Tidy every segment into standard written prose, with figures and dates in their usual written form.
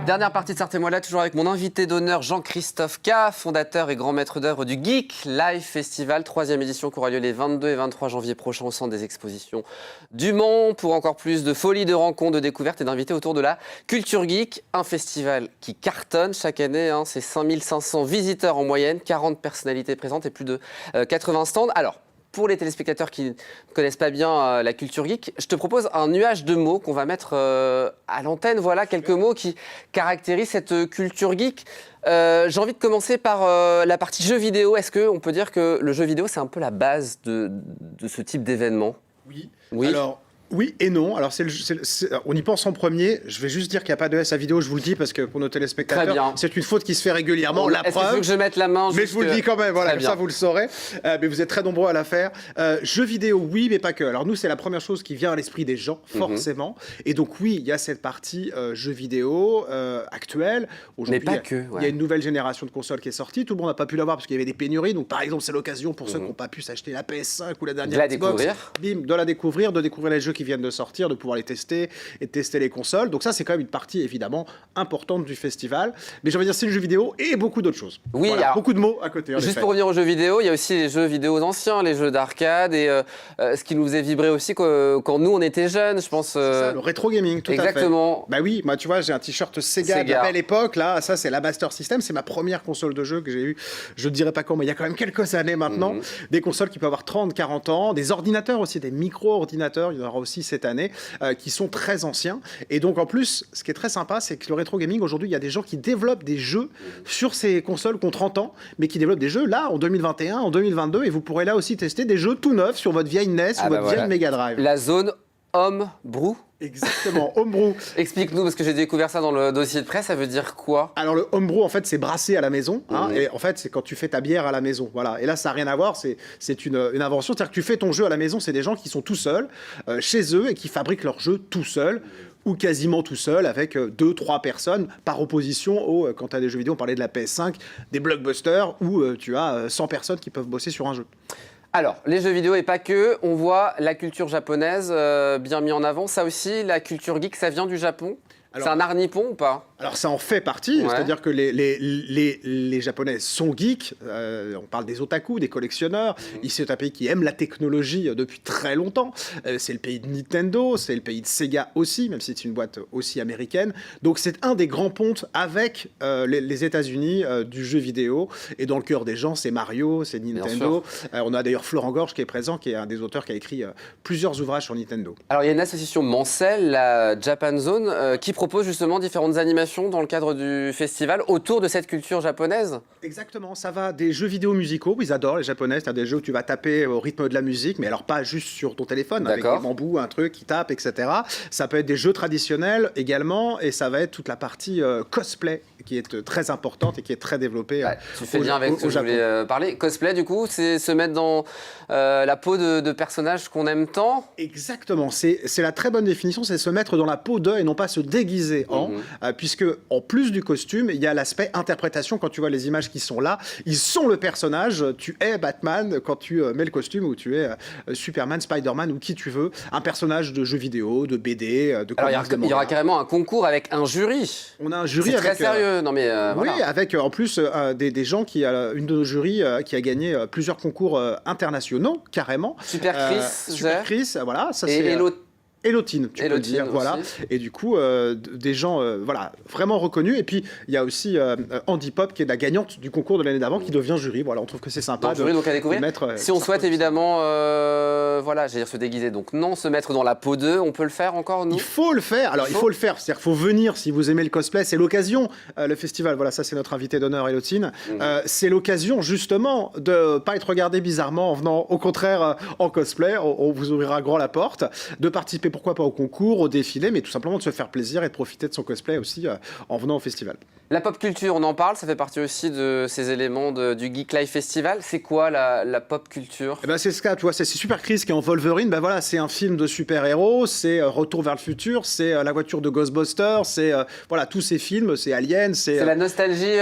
Dernière partie de Sortez-moi là, toujours avec mon invité d'honneur Jean-Christophe K, fondateur et grand maître d'œuvre du Geek Live Festival, 3e édition qui aura lieu les 22 et 23 janvier prochains au centre des expositions du Mans. Pour encore plus de folie, de rencontres, de découvertes et d'invités autour de la culture geek. Un festival qui cartonne chaque année, c'est 5500 visiteurs en moyenne, 40 personnalités présentes et plus de 80 stands. Alors, pour les téléspectateurs qui ne connaissent pas bien la culture geek, je te propose un nuage de mots qu'on va mettre à l'antenne. Voilà quelques mots qui caractérisent cette culture geek. J'ai envie de commencer par la partie jeux vidéo. Est-ce qu'on peut dire que le jeu vidéo, c'est un peu la base de ce type d'événement ? Oui. Alors, oui et non. Alors, on y pense en premier. Je vais juste dire qu'il n'y a pas de S à vidéo, je vous le dis, parce que pour nos téléspectateurs, c'est une faute qui se fait régulièrement. La preuve. Est-ce qu'il faut que je mette la main ? Mais je vous le dis quand même, voilà, comme ça vous le saurez. Mais vous êtes très nombreux à la faire. Jeux vidéo, oui, mais pas que. Alors nous, c'est la première chose qui vient à l'esprit des gens, forcément. Et donc oui, il y a cette partie jeux vidéo actuelle. Mais pas que. Il y a une nouvelle génération de consoles qui est sortie. Tout le monde n'a pas pu l'avoir parce qu'il y avait des pénuries. Donc par exemple, c'est l'occasion pour ceux qui n'ont pas pu s'acheter la PS5 ou la dernière Xbox, de la découvrir, de découvrir les jeux qui viennent de sortir, de pouvoir les tester et de tester les consoles. Donc ça, c'est quand même une partie évidemment importante du festival. Mais j'ai envie de dire, c'est le jeu vidéo et beaucoup d'autres choses. Oui, voilà, beaucoup de mots à côté. Juste pour revenir aux jeux vidéo, il y a aussi les jeux vidéo anciens, les jeux d'arcade et ce qui nous faisait vibrer aussi quand nous on était jeunes, je pense. C'est ça, le rétro gaming, tout exactement. à fait. Bah oui, moi tu vois, j'ai un t-shirt Sega de la belle époque. Là, ça c'est la Master System, c'est ma première console de jeu que j'ai eue. Je ne dirais pas quand, mais il y a quand même quelques années maintenant. Des consoles qui peuvent avoir 30, 40 ans, des ordinateurs aussi, des micro-ordinateurs, il y en aura aussi cette année, qui sont très anciens. Et donc en plus, ce qui est très sympa, c'est que le rétro gaming, aujourd'hui, il y a des gens qui développent des jeux sur ces consoles qui ont 30 ans, mais qui développent des jeux là, en 2021, en 2022, et vous pourrez là aussi tester des jeux tout neufs sur votre vieille NES ou votre vieille Mega Drive. La zone Homebrew. Exactement, homebrew. Explique-nous, parce que j'ai découvert ça dans le dossier de presse, ça veut dire quoi ? Alors le homebrew, en fait, c'est brasser à la maison, et en fait, c'est quand tu fais ta bière à la maison, voilà. Et là, ça n'a rien à voir, c'est une invention, c'est-à-dire que tu fais ton jeu à la maison, c'est des gens qui sont tout seuls, chez eux, et qui fabriquent leur jeu tout seuls, ou quasiment tout seul, avec 2-3 personnes, par opposition quand tu as des jeux vidéo, on parlait de la PS5, des blockbusters, où tu as 100 personnes qui peuvent bosser sur un jeu. Alors, les jeux vidéo et pas que, on voit la culture japonaise bien mis en avant. Ça aussi, la culture geek, ça vient du Japon ? C'est un art nippon ou pas ? Alors ça en fait partie, c'est-à-dire que les Japonais sont geeks, on parle des otaku, des collectionneurs, ici c'est un pays qui aime la technologie depuis très longtemps, c'est le pays de Nintendo, c'est le pays de Sega aussi, même si c'est une boîte aussi américaine, donc c'est un des grands pontes avec les États-Unis du jeu vidéo, et dans le cœur des gens c'est Mario, c'est Nintendo, on a d'ailleurs Florent Gorge qui est présent, qui est un des auteurs qui a écrit plusieurs ouvrages sur Nintendo. Alors il y a une association Mancel, la Japan Zone, qui propose justement différentes animations dans le cadre du festival autour de cette culture japonaise. Exactement, ça va des jeux vidéo musicaux, ils adorent les Japonais, c'est-à-dire des jeux où tu vas taper au rythme de la musique, mais alors pas juste sur ton téléphone, avec des bambous, un truc qui tape, etc. Ça peut être des jeux traditionnels également, et ça va être toute la partie cosplay qui est très importante et qui est très développée. Tu fais bien avec ce que je voulais parler. Cosplay, du coup, c'est se mettre dans la peau de personnages qu'on aime tant. Exactement, c'est la très bonne définition, c'est se mettre dans la peau de et non pas se déguiser en, puisque en plus du costume, il y a l'aspect interprétation. Quand tu vois les images qui sont là, ils sont le personnage. Tu es Batman quand tu mets le costume, ou tu es Superman, Spider-Man ou qui tu veux, un personnage de jeu vidéo, de BD, de comics. Il y aura carrément un concours avec un jury. On a un jury très sérieux. Non mais oui, avec en plus des gens qui a une de nos jurys qui a gagné plusieurs concours internationaux carrément. Super Chris, voilà, ça c'est Elotine, tu peux dire, voilà. Et du coup, des gens, voilà, vraiment reconnus. Et puis, il y a aussi Andy Pop, qui est la gagnante du concours de l'année d'avant, qui devient jury. Voilà, on trouve que c'est sympa donc à découvrir. Si on souhaite évidemment, voilà, j'allais dire se déguiser. Donc non, se mettre dans la peau d'eux, on peut le faire encore, nous ? Il faut le faire. Alors, il faut le faire. C'est-à-dire qu'il faut venir si vous aimez le cosplay. C'est l'occasion, le festival. Voilà, ça, c'est notre invité d'honneur, Elotine. C'est l'occasion, justement, de ne pas être regardé bizarrement en venant, au contraire, en cosplay. On vous ouvrira grand la porte. De participer, pourquoi pas au concours, au défilé, mais tout simplement de se faire plaisir et de profiter de son cosplay aussi en venant au festival. La pop culture, on en parle, ça fait partie aussi de ces éléments du Geek Live Festival. C'est quoi la pop culture ? C'est ce cas, tu vois, c'est Super Chris qui est en Wolverine. Voilà, c'est un film de super-héros, c'est Retour vers le futur, c'est la voiture de Ghostbusters, c'est voilà, tous ces films, c'est Alien, c'est la nostalgie,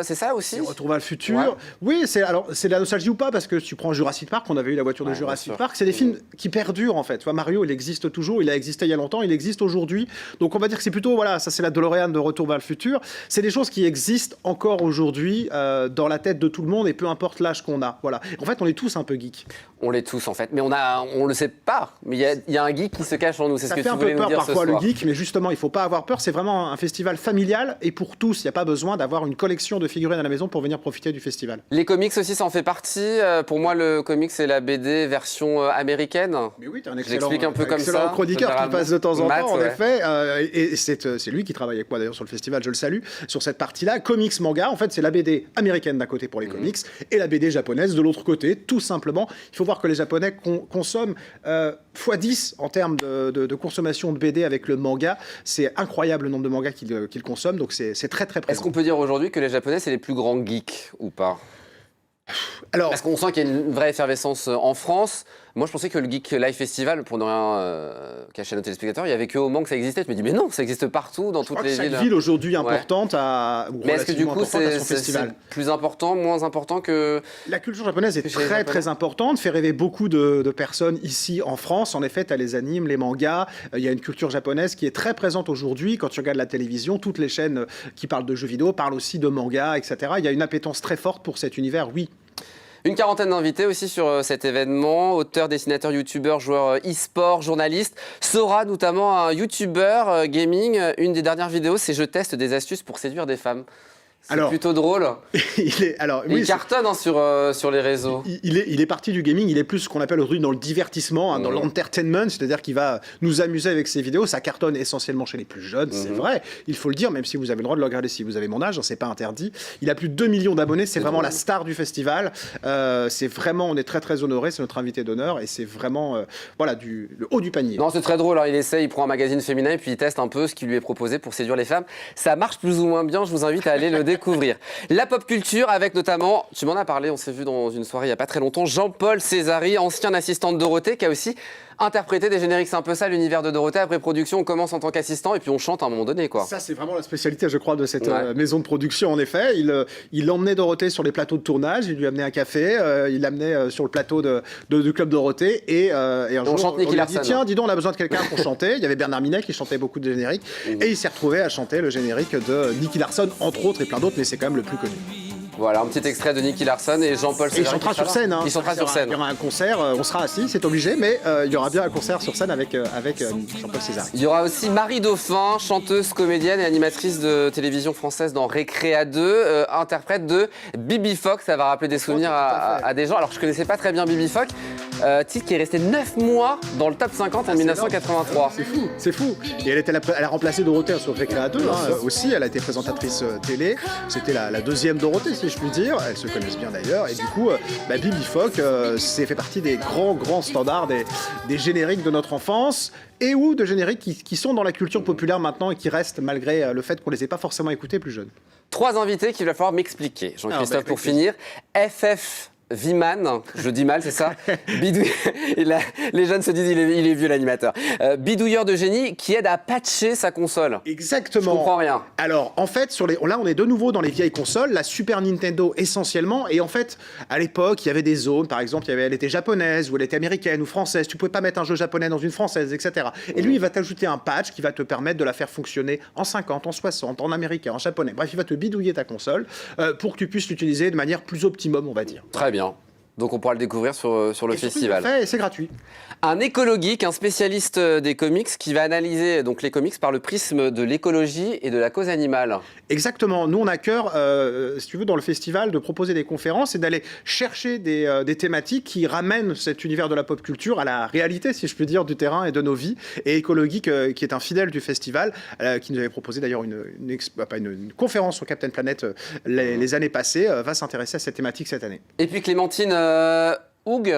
c'est ça aussi ? Retour vers le futur. Oui, c'est de la nostalgie ou pas, parce que tu prends Jurassic Park, on avait eu la voiture de Jurassic Park, c'est des films qui perdurent en fait. Tu vois, Mario, il existe toujours. toujours, il a existé il y a longtemps, il existe aujourd'hui. Donc on va dire que c'est plutôt, voilà, ça c'est la DeLorean de Retour vers le futur. C'est des choses qui existent encore aujourd'hui dans la tête de tout le monde et peu importe l'âge qu'on a. Voilà. En fait, on est tous un peu geeks. On l'est tous en fait, mais on le sait pas. Mais il y a un geek qui se cache en nous. C'est ce que tu voulais nous dire ce soir. Ça fait un peu peur parfois le geek, mais justement, il faut pas avoir peur. C'est vraiment un festival familial et pour tous. Il n'y a pas besoin d'avoir une collection de figurines à la maison pour venir profiter du festival. Les comics aussi, ça en fait partie. Pour moi, le comics, c'est la BD version américaine. Mais oui, tu es un J'explique un peu comme excellent ça. chroniqueur qui passe de temps en temps, en ouais. effet. Et c'est lui qui travaille avec moi d'ailleurs sur le festival, je le salue, sur cette partie-là. Comics, manga, en fait, c'est la BD américaine d'un côté pour les comics et la BD japonaise de l'autre côté, tout simplement. Il faut voir que les Japonais consomment x10 en termes de consommation de BD avec le manga. C'est incroyable le nombre de mangas qu'ils consomment, donc c'est très très présent. Est-ce qu'on peut dire aujourd'hui que les Japonais, c'est les plus grands geeks ou pas? Alors, parce qu'on sent qu'il y a une vraie effervescence en France. Moi, je pensais que le Geek Live Festival, pour ne rien cacher à nos téléspectateurs, il n'y avait que au Mans que ça existait. Je me dis, mais non, ça existe partout, dans toutes les villes. Chaque ville aujourd'hui importante a. Mais est-ce que du coup, c'est plus important, moins important que. La culture japonaise est très très importante, fait rêver beaucoup de personnes ici en France. En effet, tu as les animes, les mangas. Il y a une culture japonaise qui est très présente aujourd'hui. Quand tu regardes la télévision, toutes les chaînes qui parlent de jeux vidéo parlent aussi de mangas, etc. Il y a une appétence très forte pour cet univers, oui. Une quarantaine d'invités aussi sur cet événement, auteurs, dessinateurs, youtubeurs, joueurs e-sport, journalistes. Sora, notamment un youtubeur gaming, une des dernières vidéos, c'est « Je teste des astuces pour séduire des femmes ». C'est plutôt drôle. Il cartonne sur les réseaux. Il est parti du gaming, il est plus ce qu'on appelle aujourd'hui dans le divertissement, dans l'entertainment, c'est-à-dire qu'il va nous amuser avec ses vidéos. Ça cartonne essentiellement chez les plus jeunes, c'est vrai, il faut le dire, même si vous avez le droit de le regarder si vous avez mon âge, c'est pas interdit. Il a plus de 2 millions d'abonnés, c'est vraiment la star du festival. C'est vraiment, on est très très honorés, c'est notre invité d'honneur et c'est vraiment le haut du panier. Non, c'est très drôle, hein. Il prend un magazine féminin et puis il teste un peu ce qui lui est proposé pour séduire les femmes. Ça marche plus ou moins bien, je vous invite à aller le découvrir. La pop culture avec notamment, tu m'en as parlé, on s'est vu dans une soirée il n'y a pas très longtemps, Jean-Paul Césari, ancien assistant de Dorothée, qui a aussi interprété des génériques. C'est un peu ça l'univers de Dorothée. Après production, on commence en tant qu'assistant et puis on chante à un moment donné, quoi. Ça, c'est vraiment la spécialité, je crois, de cette maison de production, en effet. Il emmenait Dorothée sur les plateaux de tournage, il lui amenait un café, il l'amenait sur le plateau du Club Dorothée et un jour, on lui a dit, tiens, dis donc, on a besoin de quelqu'un pour chanter. Il y avait Bernard Minet qui chantait beaucoup de génériques et il s'est retrouvé à chanter le générique de Nicky Larson, entre autres, et plein d'autres, mais c'est quand même le plus connu. Voilà, un petit extrait de Nicky Larson et Jean-Paul Césari. Il chantera sur scène. Il chantera sur scène. Il y aura un concert, on sera assis, c'est obligé, mais il y aura bien un concert sur scène avec Jean-Paul Césari. Il y aura aussi Marie Dauphin, chanteuse, comédienne et animatrice de télévision française dans Récréa 2, interprète de Bibi Phoque. Ça va rappeler des souvenirs à des gens. Alors, je connaissais pas très bien Bibi Phoque, titre qui est resté 9 mois dans le top 50 en 1983. C'est fou. Et elle a remplacé Dorothée sur Récréa 2 aussi. Elle a été présentatrice télé. C'était la deuxième Dorothée, si je puis dire. Elles se connaissent bien d'ailleurs. Et du coup, Bibi Phoque, c'est fait partie des grands standards des génériques de notre enfance et ou de génériques qui sont dans la culture populaire maintenant et qui restent malgré le fait qu'on les ait pas forcément écoutés plus jeunes. 3 invités qu'il va falloir m'expliquer. Jean-Christophe, pour finir. FF Viman, je dis mal, c'est ça. Les jeunes se disent il est vieux l'animateur. Bidouilleur de génie qui aide à patcher sa console. Exactement. Je comprends rien. Alors en fait, là on est de nouveau dans les vieilles consoles, la Super Nintendo essentiellement, et en fait à l'époque il y avait des zones, par exemple elle était japonaise ou elle était américaine ou française, tu pouvais pas mettre un jeu japonais dans une française, etc. Et lui il va t'ajouter un patch qui va te permettre de la faire fonctionner en 50, en 60, en américain, en japonais. Bref, il va te bidouiller ta console pour que tu puisses l'utiliser de manière plus optimum, on va dire. Très bien. Donc on pourra le découvrir sur le festival. Et c'est gratuit. Un écologique, un spécialiste des comics qui va analyser donc les comics par le prisme de l'écologie et de la cause animale. Exactement. Nous on a à cœur, si tu veux, dans le festival, de proposer des conférences et d'aller chercher des thématiques qui ramènent cet univers de la pop culture à la réalité, si je puis dire, du terrain et de nos vies. Et écologique, qui est un fidèle du festival, qui nous avait proposé d'ailleurs une conférence sur Captain Planet les années passées, va s'intéresser à cette thématique cette année. Et puis Clémentine Houg,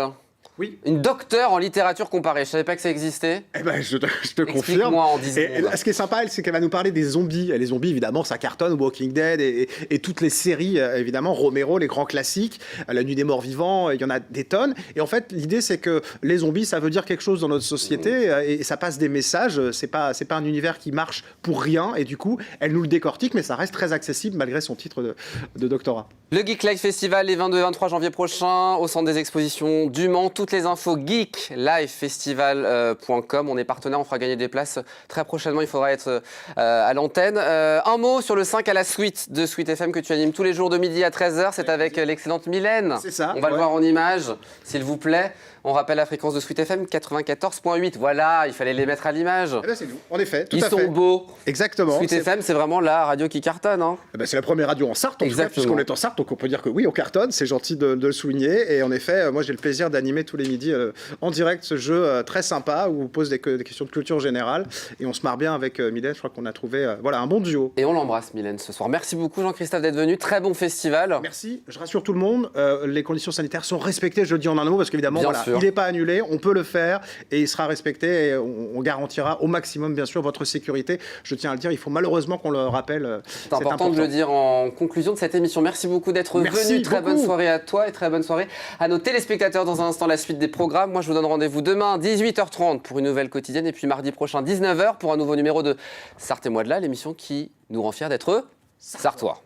oui. Une docteure en littérature comparée. Je ne savais pas que ça existait. Eh ben, je te confirme. Explique-moi en 10 secondes. Et ce qui est sympa, c'est qu'elle va nous parler des zombies. Et les zombies, évidemment, ça cartonne. Walking Dead et toutes les séries, évidemment. Romero, les grands classiques. La Nuit des Morts Vivants, il y en a des tonnes. Et en fait, l'idée, c'est que les zombies, ça veut dire quelque chose dans notre société. Et ça passe des messages. C'est pas un univers qui marche pour rien. Et du coup, elle nous le décortique, mais ça reste très accessible malgré son titre de doctorat. Le Geek Live Festival, les 22 et 23 janvier prochains, au centre des expositions du Mans. Tout toutes les infos geeklifefestival.com. On est partenaire, on fera gagner des places très prochainement. Il faudra être à l'antenne. Un mot sur le 5 à la suite de Sweet FM que tu animes tous les jours de midi à 13h. C'est avec l'excellente Mylène. C'est ça. On va le voir en image, s'il vous plaît. On rappelle la fréquence de Sweet FM, 94.8. Voilà, il fallait les mettre à l'image. Eh ben, c'est nous, en effet, tout Ils à fait. sont beaux. Exactement. Sweet FM, c'est vraiment la radio qui cartonne. Hein. Eh ben, c'est la première radio en Sarthe, en tout cas, Exactement. puisqu'on est en Sarthe, donc on peut dire que oui, on cartonne, c'est gentil de le souligner. Et en effet, moi j'ai le plaisir d'animer tous les midis en direct ce jeu très sympa où on pose des questions de culture générale. Et on se marre bien avec Mylène, je crois qu'on a trouvé voilà, un bon duo. Et on l'embrasse, Mylène, ce soir. Merci beaucoup, Jean-Christophe, d'être venu. Très bon festival. Merci, je rassure tout le monde, les conditions sanitaires sont respectées, je le dis en un mot, parce qu'évidemment, Bien voilà, sûr. il n'est pas annulé, on peut le faire et il sera respecté et on garantira au maximum, bien sûr, votre sécurité. Je tiens à le dire, il faut malheureusement qu'on le rappelle. C'est important de le dire en conclusion de cette émission. Merci beaucoup d'être Merci venu. Très bonne beaucoup. soirée à toi et très bonne soirée à nos téléspectateurs. Dans un instant, la suite des programmes. Moi, je vous donne rendez-vous demain, 18h30 pour une nouvelle quotidienne et puis mardi prochain, 19h pour un nouveau numéro de Sartez-moi de là, l'émission qui nous rend fiers d'être Sartois.